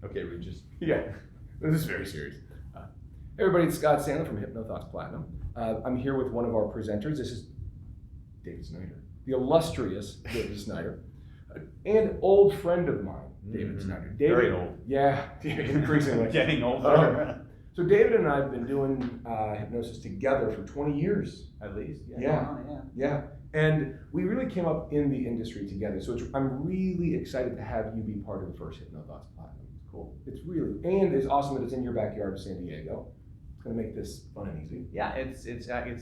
Okay, Regis. Yeah, this is very serious. Hey everybody, it's Scott Sandler from HypnoThoughts Platinum. I'm here with one of our presenters. This is David Snyder, the illustrious David Snyder, and old friend of mine, David Snyder. David, Very old. Yeah, increasingly. Getting older. So David and I have been doing hypnosis together for 20 years. At least. Yeah. Yeah. And we really came up in the industry together. So I'm really excited to have you be part of the first HypnoThoughts Platinum. It's cool. It's really, and it's awesome that it's in your backyard of San Diego. It's going to make this fun and easy. Yeah, it's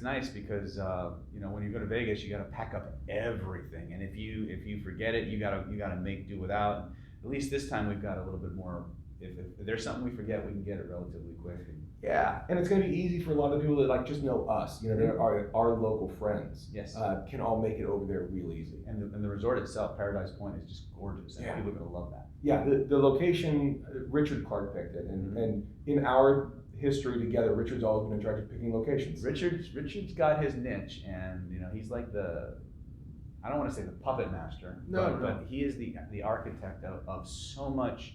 nice because when you go to Vegas, you got to pack up everything, and if you forget it, you gotta make do without. At least this time we've got a little bit more. If there's something we forget, we can get it relatively quick. Yeah, and it's going to be easy for a lot of people that just know us. They're our local friends. Yes, can all make it over there real easy. And the resort itself, Paradise Point, is just gorgeous, and people are going to love that. Yeah, the location, Richard Clark picked it, and in our history together, Richard's always been in charge of picking locations. Richard's got his niche, and he's like I don't want to say the puppet master, but he is the architect of so much.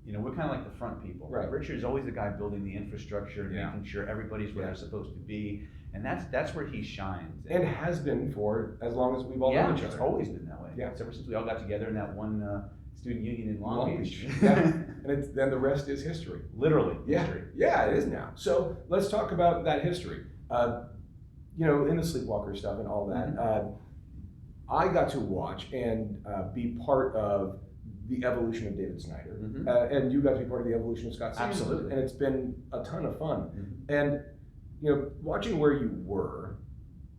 We're kind of like the front people. Right. Richard's always the guy building the infrastructure and making sure everybody's where they're supposed to be, and that's where he shines. And has been for as long as we've all known each other. It's always been that way. Yeah. Ever since we all got together in that one student union in Long Beach. Yeah. And then the rest is history. Literally. Yeah. History. Yeah, it is now. So let's talk about that history. In the Sleepwalker stuff and all that, I got to watch and be part of the evolution of David Snyder, and you got to be part of the evolution of Scott Sandler. Absolutely. And it's been a ton of fun. And watching where you were,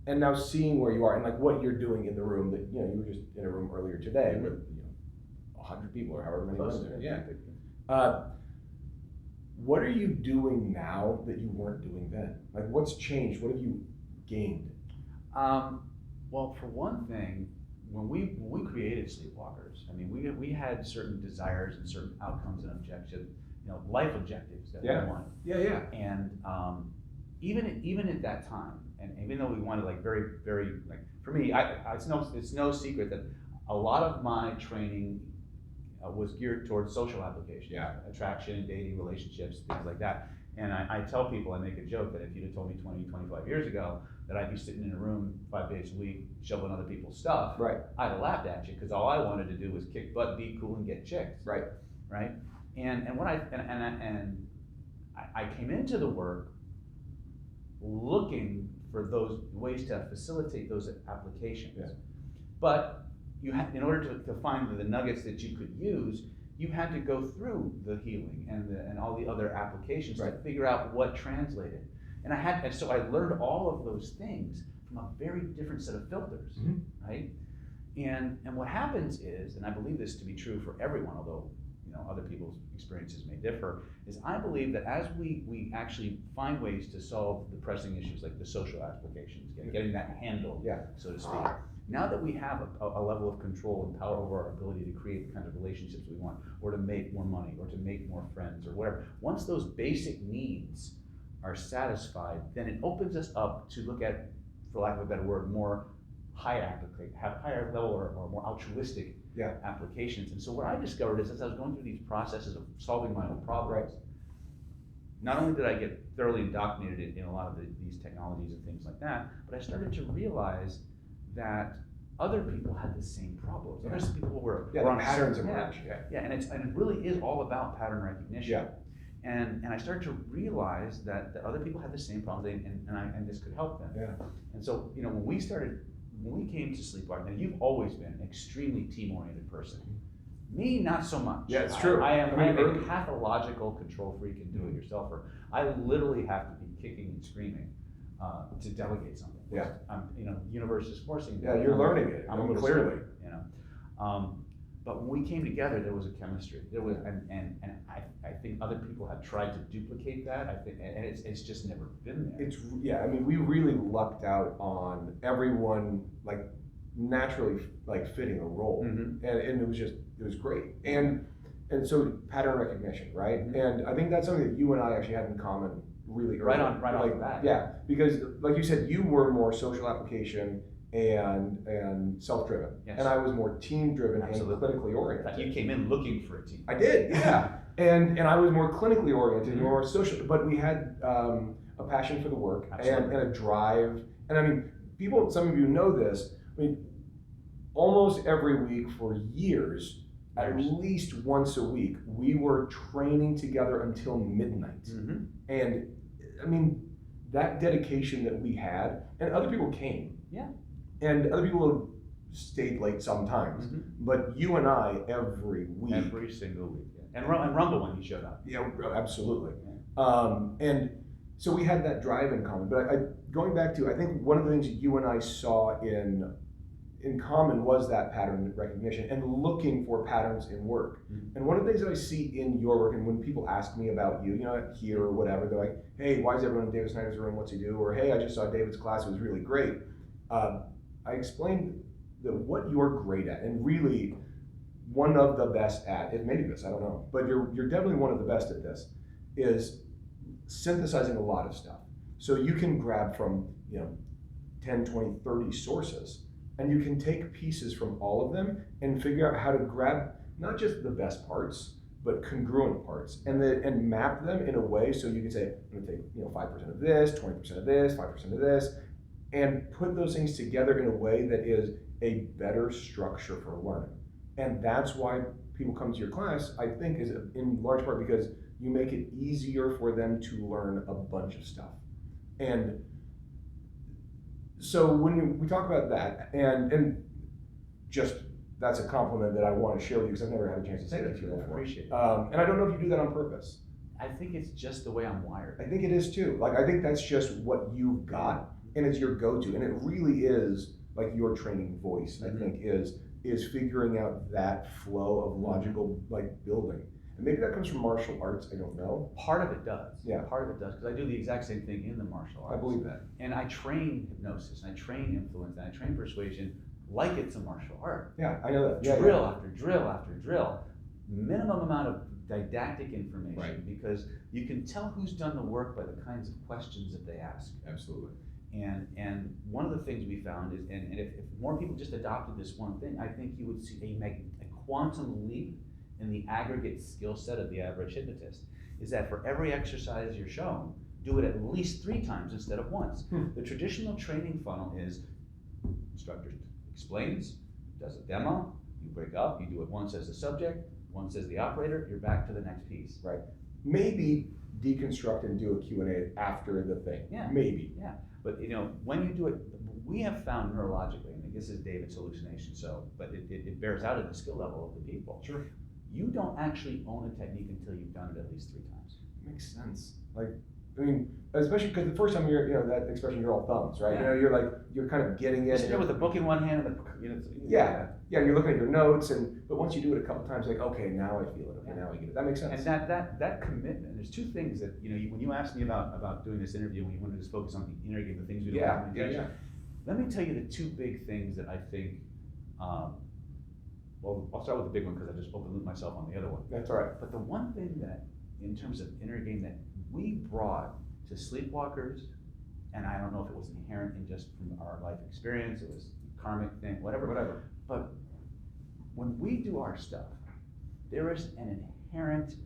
and now seeing where you are, and like what you're doing in the room. That you were just in a room earlier today with 100 people or however many was there. Yeah. What are you doing now that you weren't doing then? Like, what's changed? What have you gained? Well, for one thing, when we created Sleepwalkers, we had certain desires and certain outcomes and objectives, life objectives that we wanted. Yeah. And even at that time, and even though we wanted very, very, for me, it's no secret that a lot of my training was geared towards social applications, attraction, dating, relationships, things like that. And I tell people, I make a joke that if you'd have told me 20, 25 years ago that I'd be sitting in a room 5 days a week shoveling other people's stuff, I'd have laughed at you, because all I wanted to do was kick butt, be cool, and get chicks. Right. And what I came into the work looking for those ways to facilitate those applications. Yeah. But in order to find the nuggets that you could use, you had to go through the healing and all the other applications to figure out what translated. And so I learned all of those things from a very different set of filters, right? And what happens is, and I believe this to be true for everyone, although other people's experiences may differ, is I believe that as we actually find ways to solve the pressing issues like the social applications, getting that handled, so to speak. Now that we have a level of control and power over our ability to create the kind of relationships we want, or to make more money, or to make more friends, or whatever, once those basic needs are satisfied, then it opens us up to look at, for lack of a better word, more higher level or more altruistic applications. And so what I discovered is, as I was going through these processes of solving my own problems, not only did I get thoroughly indoctrinated in a lot of these technologies and things like that, but I started to realize that other people had the same problems. Other people were the patterns emerge. And it really is all about pattern recognition. And I started to realize that other people had the same problems, and this could help them. And so when we came to Sleepwalker, now you've always been an extremely team-oriented person. Me, not so much. Yeah, it's true. I am a pathological control freak and do-it-yourselfer. I literally have to be kicking and screaming to delegate something. Universe is forcing. Yeah, you're learning it. I'm a little clearly. But when we came together, there was a chemistry. There was, and I think other people have tried to duplicate that. I think, and it's just never been there. We really lucked out on everyone naturally fitting a role, and it was great. And so pattern recognition, right? And I think that's something that you and I actually had in common really early. Right off the bat. Yeah, because like you said, you were more social application, and self-driven. Yes. And I was more team-driven Absolutely. and clinically In oriented. fact, you came in looking for a team. I did, yeah. And I was more clinically oriented, more social, but we had a passion for the work and a drive. And I mean, some of you know this, I mean, almost every week for years, at least once a week, we were training together until midnight. Mm-hmm. And I mean, that dedication that we had, and other people came. Yeah. And other people stayed late sometimes. Mm-hmm. But you and I, every week. Every single week. Yeah. And Rumble when he showed up. Yeah, absolutely. Yeah. And so we had that drive in common. But going back to, I think one of the things that you and I saw in common was that pattern recognition and looking for patterns in work. Mm-hmm. And one of the things that I see in your work, and when people ask me about you, here or whatever, they're like, hey, why is everyone in David Snyder's room? What's he do? Or hey, I just saw David's class, it was really great. I explained that what you're great at, and really one of the best at, it may be this, I don't know, but you're definitely one of the best at this, is synthesizing a lot of stuff. So you can grab from 10, 20, 30 sources, and you can take pieces from all of them and figure out how to grab not just the best parts, but congruent parts, and map them in a way so you can say, I'm gonna take 5% of this, 20% of this, 5% of this, and put those things together in a way that is a better structure for learning. And that's why people come to your class, I think, is in large part because you make it easier for them to learn a bunch of stuff. And so when we talk about that, and just that's a compliment that I want to share with you because I've never had a chance to say that to you before. I appreciate it. And I don't know if you do that on purpose. I think it's just the way I'm wired. I think it is too. Like, I think that's just what you've got, and it's your go-to, and it really is like your training voice. I think is figuring out that flow of logical building. And maybe that comes from martial arts. I don't know. Part of it does. Yeah. Part of it does, because I do the exact same thing in the martial arts. I believe that. And I train hypnosis, and I train influence, and I train persuasion like it's a martial art. Yeah, I know that. Drill after drill after drill. Minimum amount of didactic information, Right. because you can tell who's done the work by the kinds of questions that they ask. Absolutely. And one of the things we found is, and if more people just adopted this one thing, I think you would see a quantum leap in the aggregate skill set of the average hypnotist. Is that for every exercise you're shown, do it at least 3 times instead of once. The traditional training funnel is instructor explains, does a demo, you break up, you do it once as the subject, once as the operator, you're back to the next piece. Right. Maybe deconstruct and do a Q&A after the thing. Yeah. Maybe. Yeah. But when you do it, we have found neurologically, and this is David's hallucination, but it bears out at the skill level of the people. Sure. You don't actually own a technique until you've done it at least 3 times. Makes sense. Especially because the first time you're, that expression, you're all thumbs, right? Yeah. You're kind of getting You're it. sitting there with a book in one hand and Yeah, you're looking at your notes, but once you do it a couple times, okay, now I feel it. Okay, now I get it. That makes sense. And that commitment. There's 2 things that when you asked me about doing this interview, when you wanted to just focus on the inner game, the things we do. Yeah. Let me tell you the 2 big things that I think. Well, I'll start with the big one because I just open loop myself on the other one. That's all right. But the one thing that, in terms of inner game, that we brought to sleepwalkers, and I don't know if it was inherent in just from our life experience, it was karmic thing, whatever. But when we do our stuff, there is an inherent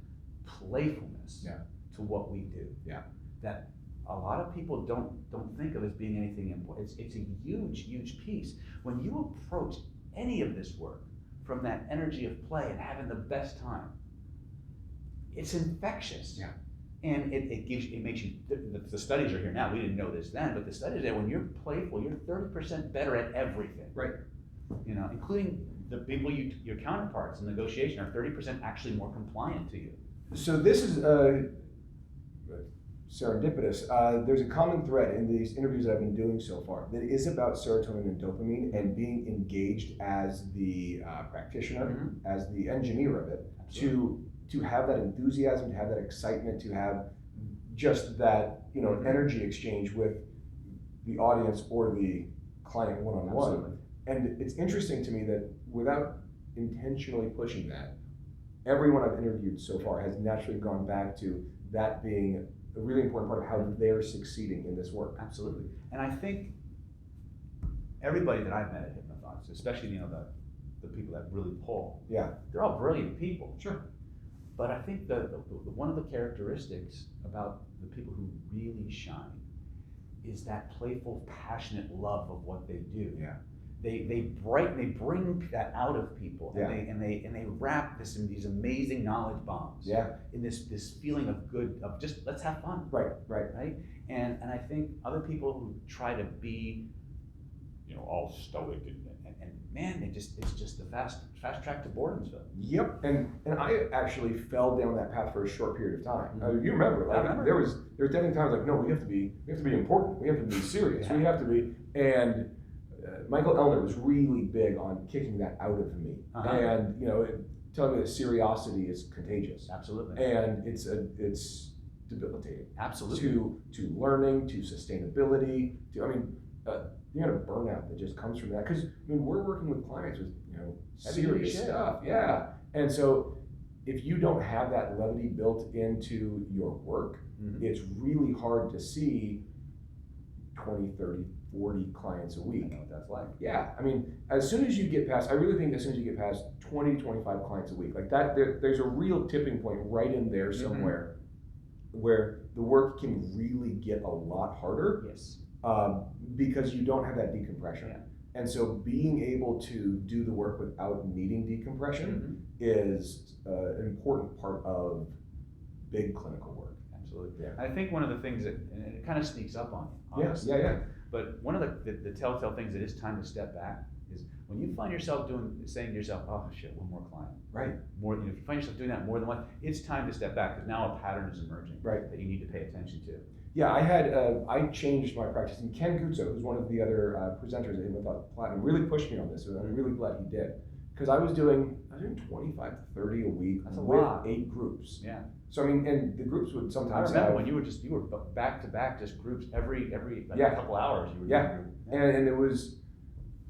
playfulness to what we do. Yeah. That a lot of people don't think of as being anything important. It's a huge piece. When you approach any of this work from that energy of play and having the best time, it's infectious. Yeah. And it makes you, the studies are here now, we didn't know this then, but the studies are there, when you're playful, you're 30% better at everything. Right. Including the people, your counterparts in negotiation are 30% actually more compliant to you. So this is serendipitous. There's a common thread in these interviews that I've been doing so far that is about serotonin and dopamine and being engaged as the practitioner, as the engineer of it, to have that enthusiasm, to have that excitement, to have just that energy exchange with the audience or the client one-on-one. Absolutely. And it's interesting to me that without intentionally pushing that, everyone I've interviewed so far has naturally gone back to that being a really important part of how they're succeeding in this work. Absolutely. And I think everybody that I've met at Hypnothons, especially, you know, the people that really pull, Yeah. they're all brilliant people. Sure. But I think the one of the characteristics about the people who really shine is that playful, passionate love of what they do. Yeah. They bring that out of people, Yeah. and they wrap this in these amazing knowledge bombs. Yeah. In this feeling of good, of just let's have fun. Right. Right? And I think other people who try to be, you know, all stoic and man, it's just the fast track to boredomsville. Yep, and I actually fell down that path for a short period of time. Mhm. You remember, like I remember. there was definitely times like, no, we have to be important. We have to be serious. Yeah. We have to be. And Michael Elner was really big on kicking that out of me, Uh-huh. and you know, telling me that seriosity is contagious, Absolutely. and it's debilitating Absolutely. to learning, to sustainability, to you got a burnout that just comes from that. Because I mean, we're working with clients with, you know, Heavy serious shit. stuff. Yeah. And so if you don't have that levity built into your work, Mhm. it's really hard to see 20, 30, 40 clients a I week. know what that's like. Yeah, I mean, as soon as you get past, I really think as soon as you get past 20, 25 clients a week, like that, there's a real tipping point right in there somewhere where the work can really get a lot harder. Yes. Because you don't have that decompression. Yeah. And so being able to do the work without needing decompression is an important part of big clinical work. Absolutely. Yeah. I think one of the things that, and it kind of sneaks up on you, Yeah, honestly. yeah. But one of the telltale things that it's time to step back is when you find yourself saying to yourself, oh shit, one more client. Right. More, if you find yourself doing that more than one, it's time to step back because now a pattern is emerging. Right. That you need to pay attention to. Yeah, I changed my practice, and Ken Guzzo, who's one of the other presenters at Hypnothon Platinum, really pushed me on this, and I'm really glad he did. Because I was doing 25 to 30 a week That's a with lot. 8 groups. Yeah. So I mean, and the groups would I sometimes remember have, when you were back to back, just groups every like Yeah. a couple hours you were Yeah. doing a group. and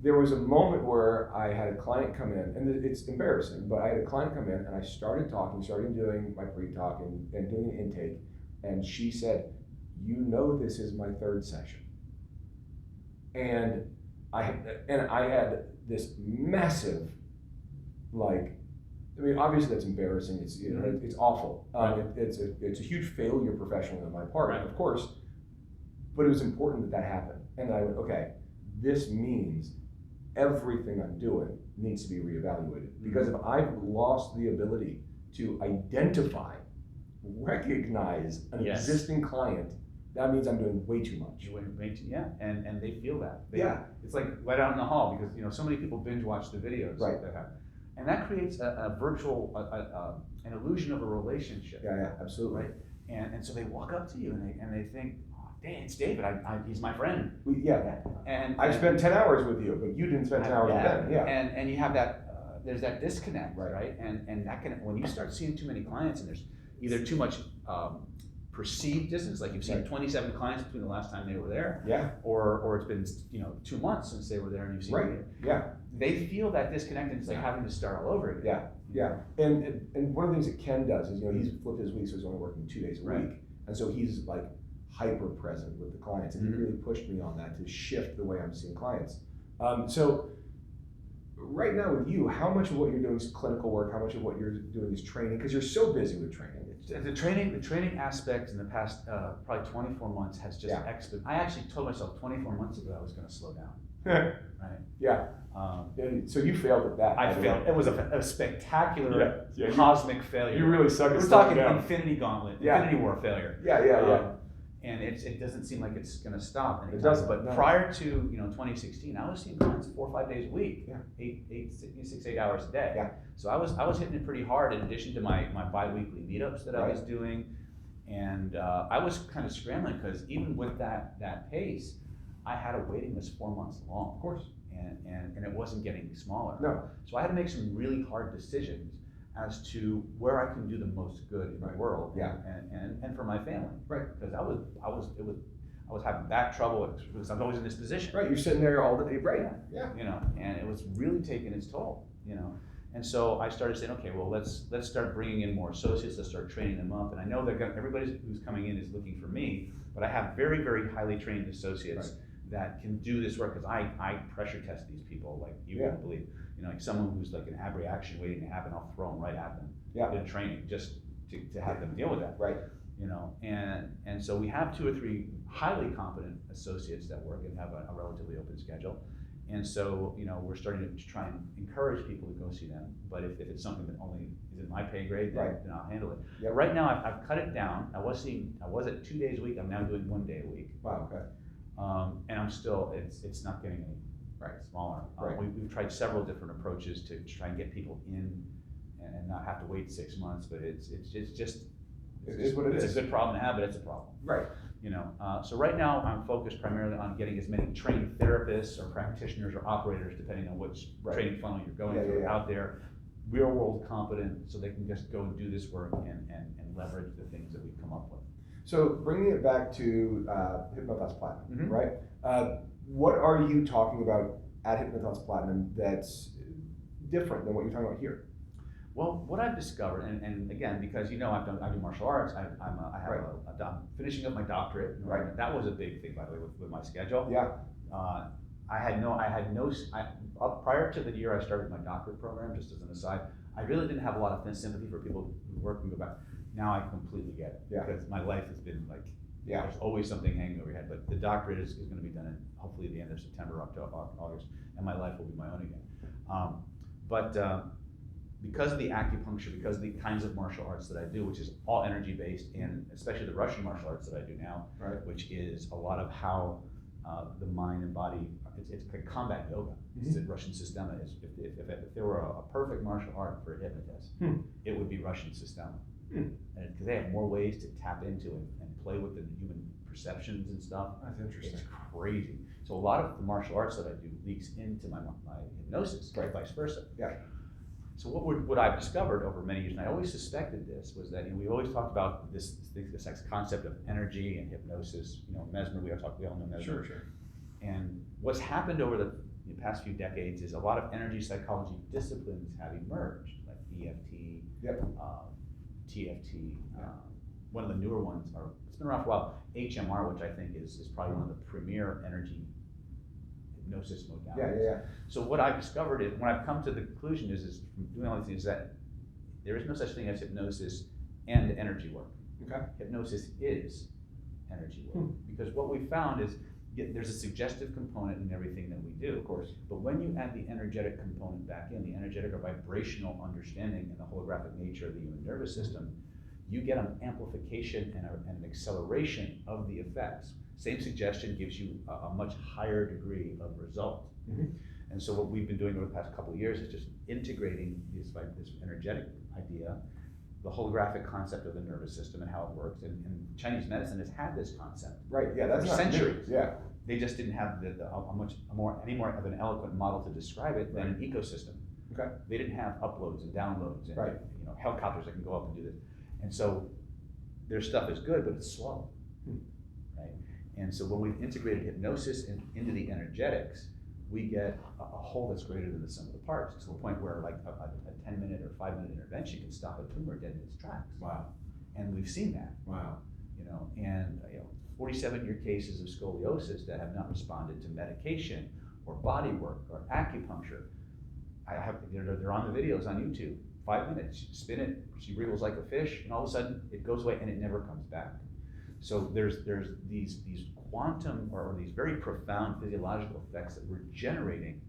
there was a moment where I had a client come in, and it's embarrassing, but I had a client come in, and I started doing my pre-talk and doing an intake, and she said, you know, this is my 3rd session. And I had this massive, like, I mean, obviously that's embarrassing. It's, you know, it's awful. Right. It's a huge failure professionally on my part, Right. of course. But it was important that happened. And I went, okay, this means everything I'm doing needs to be reevaluated. Because if I've lost the ability to identify, recognize an Yes. existing client, that means I'm doing way too much. Yeah, and they feel that. Yeah. It's like right out in the hall because, you know, so many people binge watch the videos Right. that happen. And that creates a virtual, an illusion of a relationship. Yeah, absolutely. Right? And so they walk up to you and they think, oh, dang, it's David, he's my friend. And I've spent 10 hours with you, but you didn't spend 10 hours with them. Yeah. And you have that, there's that disconnect, right? And that can, when you start seeing too many clients and there's either too much perceived distance, like you've seen 27 clients between the last time they were there, Yeah. or it's been 2 months since they were there and you've seen them. Yeah. They feel that disconnect and it's like having to start all over again. Yeah. And one of the things that Ken does is, you know, he's flipped his week, so he's only working 2 days a Right. week. And so he's like hyper present with the clients, and he really pushed me on that to shift the way I'm seeing clients. So right now with you, how much of what you're doing is clinical work? How much of what you're doing is training? Because you're so busy with training. The training aspect in the past probably 24 months has just expedited. I actually told myself 24 months ago I was going to slow down. Right. Yeah. So you failed at that. I failed. It was a spectacular Yeah, cosmic failure. You really suck at We're slowing talking down. Infinity Gauntlet, Yeah. Infinity War failure. Yeah. And it doesn't seem like it's going to stop anytime. It doesn't, But no. prior to 2016, I was seeing clients 4 or 5 days a week, Yeah. 8 hours a day. Yeah. So I was hitting it pretty hard in addition to my biweekly meetups that I was doing, and I was kind of scrambling because even with that pace, I had a waiting list 4 months long. Of course. And it wasn't getting smaller. No. So I had to make some really hard decisions as to where I can do the most good in the world, Yeah. and for my family, Right. Because I was having back trouble because I was always in this position, Right. You're sitting there all the day. Right. Yeah. And it was really taking its toll, And so I started saying, okay, well, let's start bringing in more associates. Let's start training them up. And I know that everybody who's coming in is looking for me, but I have very, very highly trained associates that can do this work, because I pressure test these people like you wouldn't believe. Like someone who's like an ab reaction waiting to happen, I'll throw them right at them in training just to have them deal with that. Right. And so we have 2 or 3 highly competent associates that work and have a relatively open schedule. And so, we're starting to try and encourage people to go see them. But if it's something that only is in my pay grade, then I'll handle it. Yep. Right now, I've cut it down. I was at 2 days a week. I'm now doing 1 day a week. Wow. Okay. And I'm still, it's not getting any smaller. We've tried several different approaches to try and get people in and not have to wait 6 months. But it's just. It is what it is. It's a good problem to have, but it's a problem. Right. So right now I'm focused primarily on getting as many trained therapists or practitioners or operators, depending on which training funnel you're going through, out there, real world competent, so they can just go and do this work and leverage the things that we've come up with. So bringing it back to Hypnothoughts Platinum, right? What are you talking about at Hypnothoughts Platinum that's different than what you're talking about here? Well, what I've discovered, and again, because I do martial arts, I'm finishing up my doctorate. Right. That was a big thing, by the way, with my schedule. Yeah. Prior to the year I started my doctorate program, just as an aside, I really didn't have a lot of sympathy for people who work and go back. Now I completely get it, because my life has been like, there's always something hanging over your head. But the doctorate is going to be done in hopefully the end of September, October, August, and my life will be my own again. Because of the acupuncture, because of the kinds of martial arts that I do, which is all energy based, and especially the Russian martial arts that I do now, which is a lot of how the mind and body, it's like combat yoga. It's Russian Sistema. If there were a perfect martial art for a hypnotist, it would be Russian Sistema. Because they have more ways to tap into and play with the human perceptions and stuff. That's interesting. It's crazy. So a lot of the martial arts that I do leaks into my hypnosis, vice versa. Yeah. So what I've discovered over many years, and I always suspected this, was that we always talked about this concept of energy and hypnosis. Mesmer. We all know Mesmer. Sure. And what's happened over the past few decades is a lot of energy psychology disciplines have emerged, like EFT, TFT. One of the newer ones it's been around for a while. HMR, which I think is probably one of the premier energy hypnosis modalities. Yeah. So what I've discovered is, when I've come to the conclusion is from doing all these things, that there is no such thing as hypnosis and energy work. Okay. Hypnosis is energy work. Because what we found is there's a suggestive component in everything that we do, of course, but when you add the energetic component back in, the energetic or vibrational understanding and the holographic nature of the human nervous system, you get an amplification and an acceleration of the effects. Same suggestion gives you a much higher degree of result. And so what we've been doing over the past couple of years is just integrating this energetic idea, the holographic concept of the nervous system and how it works. And Chinese medicine has had this concept That's for centuries. Yeah. They just didn't have any more of an eloquent model to describe it than an ecosystem. Okay. They didn't have uploads and downloads and helicopters that can go up and do this. And so their stuff is good, but it's slow. Right? And so when we've integrated hypnosis into the energetics, we get a whole that's greater than the sum of the parts, to the point where like a 10-minute or 5-minute intervention can stop a tumor dead in its tracks. Wow. And we've seen that. Wow. 47-year cases of scoliosis that have not responded to medication or body work or acupuncture. They're on the videos on YouTube. 5 minutes, you spin it, she wriggles like a fish, and all of a sudden it goes away and it never comes back. So there's these quantum or these very profound physiological effects that we're generating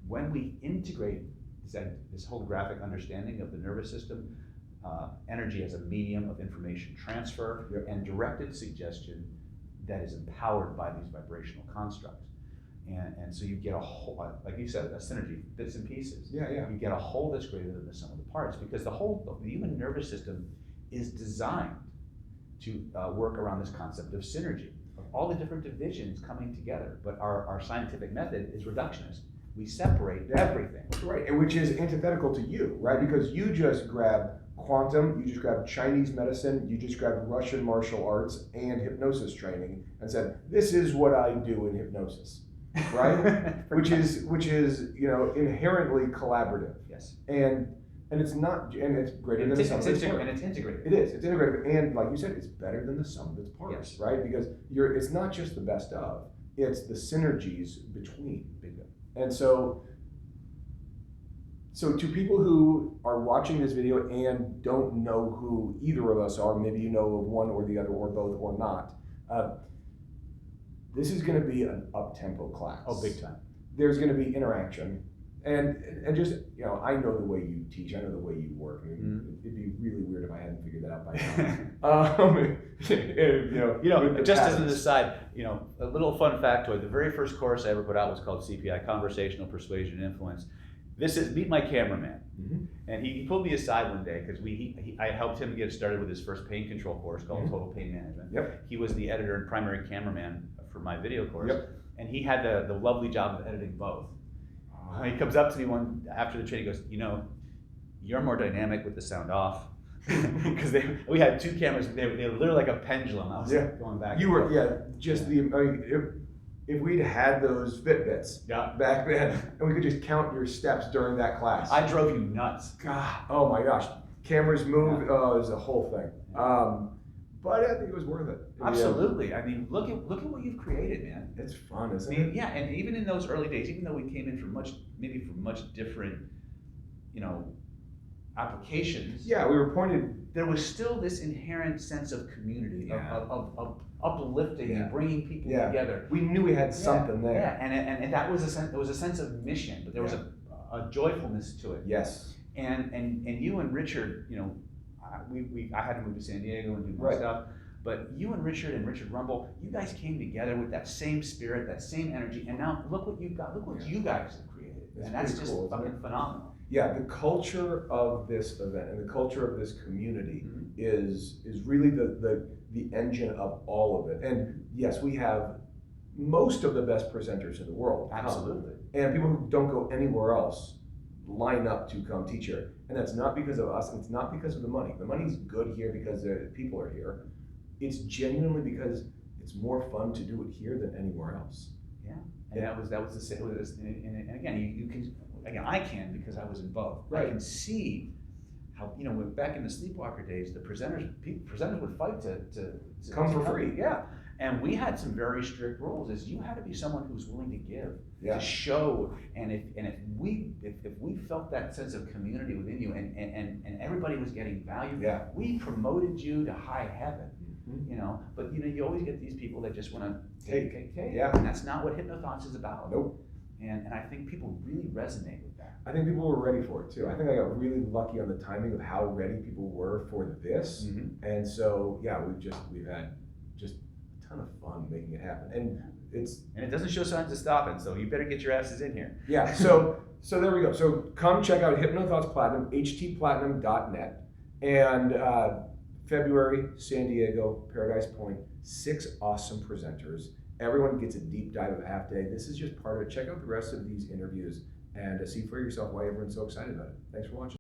when we integrate this holographic understanding of the nervous system, energy as a medium of information transfer, and directed suggestion that is empowered by these vibrational constructs. And so you get a whole, like you said, a synergy, bits and pieces. Yeah. You get a whole that's greater than the sum of the parts, because the human nervous system is designed to work around this concept of synergy, of all the different divisions coming together. But our scientific method is reductionist. We separate everything. Right, and which is antithetical to you, right? Because you just grab quantum, you just grabbed Chinese medicine, you just grabbed Russian martial arts and hypnosis training and said, this is what I do in hypnosis. Right? which is inherently collaborative. Yes. And it's not, and it's greater than the sum of its parts. And it's integrated. It's integrated, and like you said, it's better than the sum of its parts, yes. right? Because it's not just the best of, It's the synergies between. Bingo. And so to people who are watching this video and don't know who either of us are, maybe you know of one or the other or both or not, this is going to be an up-tempo class. Oh, big time. There's going to be interaction. And just, I know the way you teach, I know the way you work. I mean, it'd be really weird if I hadn't figured that out by now. Just as an aside, a little fun factoid, the very first course I ever put out was called CPI, Conversational Persuasion and Influence. This is Meet My Cameraman. Mm-hmm. And he pulled me aside one day because I helped him get started with his first pain control course called Total Pain Management. Yep. He was the editor and primary cameraman for my video course. Yep. And he had the lovely job of editing both. He comes up to me after the training, he goes, you're more dynamic with the sound off. Because we had two cameras, they were literally like a pendulum. I was going back. You were, if we'd had those Fitbits back then, and we could just count your steps during that class. I drove you nuts. God, oh my gosh. Cameras moved, it was a whole thing. But I think it was worth it. Absolutely. I mean, look at what you've created, man. It's fun, isn't it? Yeah, and even in those early days, even though we came in from much different, applications. Yeah, we were pointed. There was still this inherent sense of community, of uplifting and bringing people together. We knew we had something there. Yeah, and that was there was a sense of mission, but there was a joyfulness to it. Yes. And you and Richard, I had to move to San Diego and do my stuff. But you and Richard Rumble, you guys came together with that same spirit, that same energy, and now look what you've got. Look what you guys have created, and that's just fucking phenomenal. Yeah, the culture of this event and the culture of this community is really the engine of all of it. And yes, we have most of the best presenters in the world. Absolutely. And people who don't go anywhere else line up to come teach here. And that's not because of us, it's not because of the money. The money's good here because the people are here. It's genuinely because it's more fun to do it here than anywhere else. Yeah, and that was the same. And again, you can. Again, I can because I was in both. Right. I can see how back in the Sleepwalker days, the presenters would fight to come for free. Yeah, and we had some very strict rules. Is you had to be someone who's willing to give, to show, and if we felt that sense of community within you, and everybody was getting value, we promoted you to high heaven. But you always get these people that just want to take. And that's not what HypnoThoughts is about. Nope. And I think people really resonate with that. I think people were ready for it too. I think I got really lucky on the timing of how ready people were for this. And so we've had just a ton of fun making it happen. And it doesn't show signs of stopping, so you better get your asses in here. Yeah, so there we go. So come check out HypnoThoughts Platinum, htplatinum.net. And February, San Diego, Paradise Point, 6 awesome presenters. Everyone gets a deep dive of a half day. This is just part of it. Check out the rest of these interviews and see for yourself why everyone's so excited about it. Thanks for watching.